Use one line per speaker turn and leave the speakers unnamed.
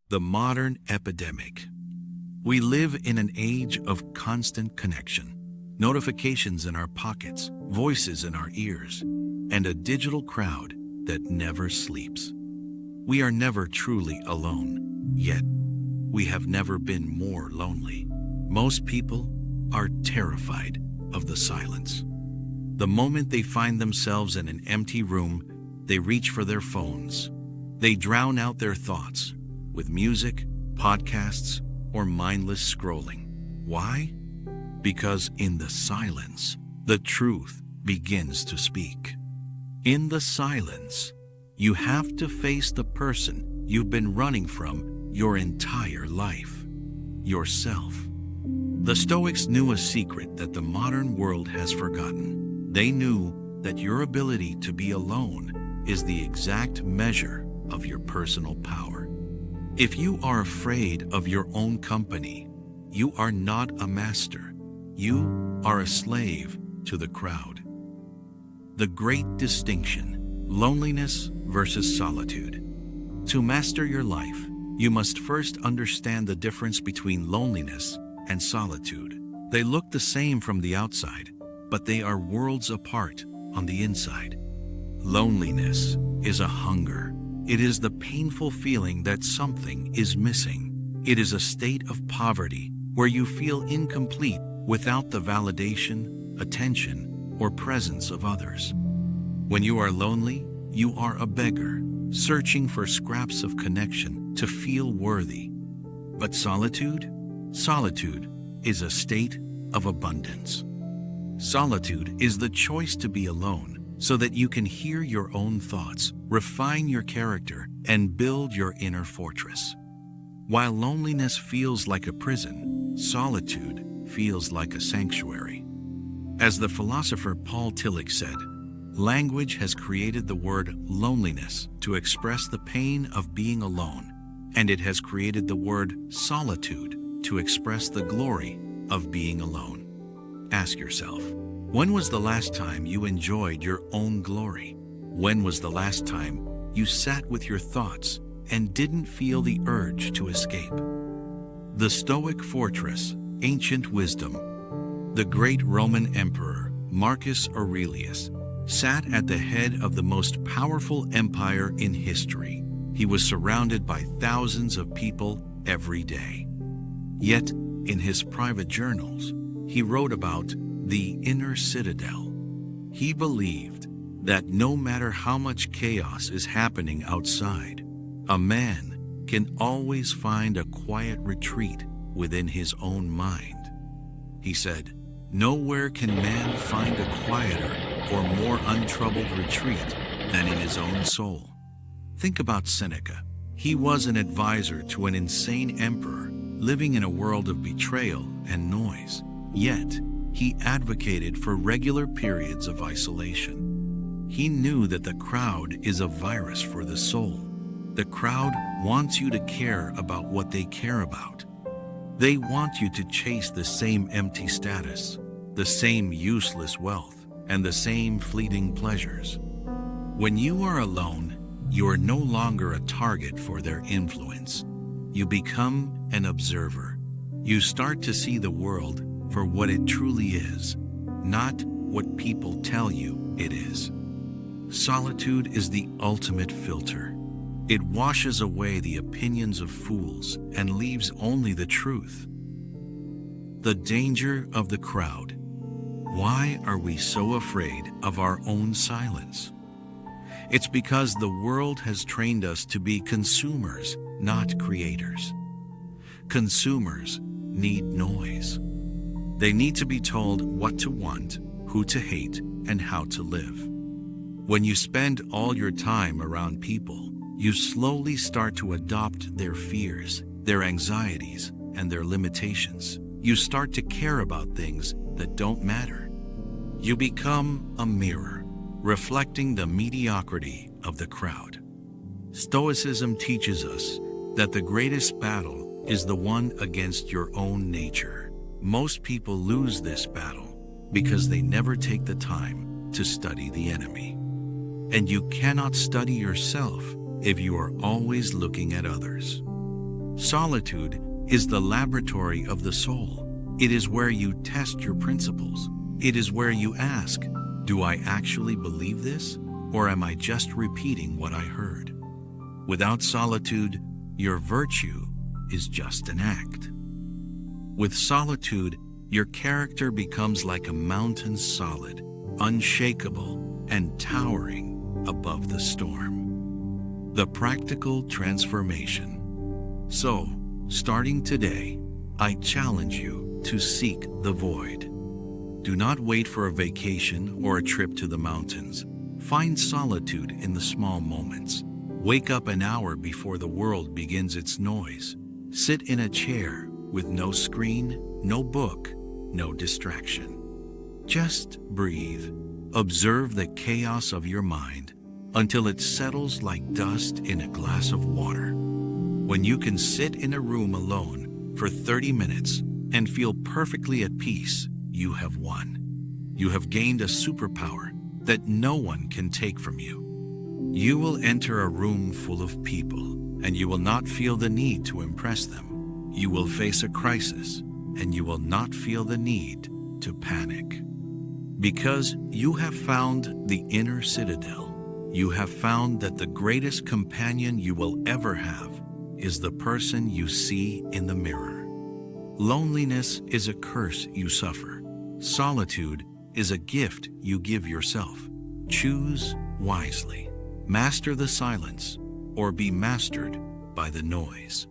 The modern epidemic. We live in an age of constant connection, notifications in our pockets, voices in our ears, and a digital crowd that never sleeps. We are never truly alone, yet we have never been more lonely. Most people are terrified of the silence. The moment they find themselves in an empty room, they reach for their phones. They drown out their thoughts with music, podcasts, or mindless scrolling. Why? Because in the silence, the truth begins to speak. In the silence, you have to face the person you've been running from your entire life, yourself. The Stoics knew a secret that the modern world has forgotten. They knew that your ability to be alone is the exact measure of your personal power. If you are afraid of your own company, you are not a master. You are a slave to the crowd. The great distinction: loneliness versus solitude. To master your life, you must first understand the difference between loneliness and solitude. They look the same from the outside, but they are worlds apart on the inside. Loneliness is a hunger. It is the painful feeling that something is missing. It is a state of poverty where you feel incomplete without the validation, attention, or presence of others. When you are lonely, you are a beggar, searching for scraps of connection to feel worthy. But solitude? Solitude is a state of abundance. Solitude is the choice to be alone so that you can hear your own thoughts, refine your character, and build your inner fortress. While loneliness feels like a prison, solitude feels like a sanctuary. As the philosopher Paul Tillich said, language has created the word loneliness to express the pain of being alone, and it has created the word solitude to express the glory of being alone. Ask yourself, when was the last time you enjoyed your own glory? When was the last time you sat with your thoughts and didn't feel the urge to escape? The Stoic fortress, ancient wisdom. The great Roman emperor, Marcus Aurelius, sat at the head of the most powerful empire in history. He was surrounded by thousands of people every day. Yet, in his private journals, he wrote about the Inner Citadel. He believed that no matter how much chaos is happening outside, a man can always find a quiet retreat within his own mind. He said, "Nowhere can man find a quieter or more untroubled retreat than in his own soul." Think about Seneca. He was an advisor to an insane emperor living in a world of betrayal and noise. Yet, he advocated for regular periods of isolation. He knew that the crowd is a virus for the soul. The crowd wants you to care about what they care about. They want you to chase the same empty status, the same useless wealth, and the same fleeting pleasures. When you are alone, you are no longer a target for their influence. You become an observer. You start to see the world for what it truly is, not what people tell you it is. Solitude is the ultimate filter. It washes away the opinions of fools and leaves only the truth. The danger of the crowd. Why are we so afraid of our own silence? It's because the world has trained us to be consumers, not creators. Consumers need noise. They need to be told what to want, who to hate, and how to live. When you spend all your time around people, you slowly start to adopt their fears, their anxieties, and their limitations. You start to care about things that don't matter. You become a mirror, reflecting the mediocrity of the crowd. Stoicism teaches us that the greatest battle is the one against your own nature. Most people lose this battle because they never take the time to study the enemy. And you cannot study yourself if you are always looking at others. Solitude is the laboratory of the soul. It is where you test your principles. It is where you ask, do I actually believe this? Or am I just repeating what I heard? Without solitude, your virtue is just an act. With solitude, your character becomes like a mountain, solid, unshakable, and towering above the storm. The practical transformation. So, starting today, I challenge you to seek the void. Do not wait for a vacation or a trip to the mountains. Find solitude in the small moments. Wake up an hour before the world begins its noise. Sit in a chair with no screen, no book, no distraction. Just breathe. Observe the chaos of your mind until it settles like dust in a glass of water. When you can sit in a room alone for 30 minutes and feel perfectly at peace, you have won. You have gained a superpower that no one can take from you. You will enter a room full of people, and you will not feel the need to impress them. You will face a crisis, and you will not feel the need to panic. Because you have found the inner citadel, you have found that the greatest companion you will ever have is the person you see in the mirror. Loneliness is a curse you suffer. Solitude is a gift you give yourself. Choose wisely. Master the silence, or be mastered by the noise.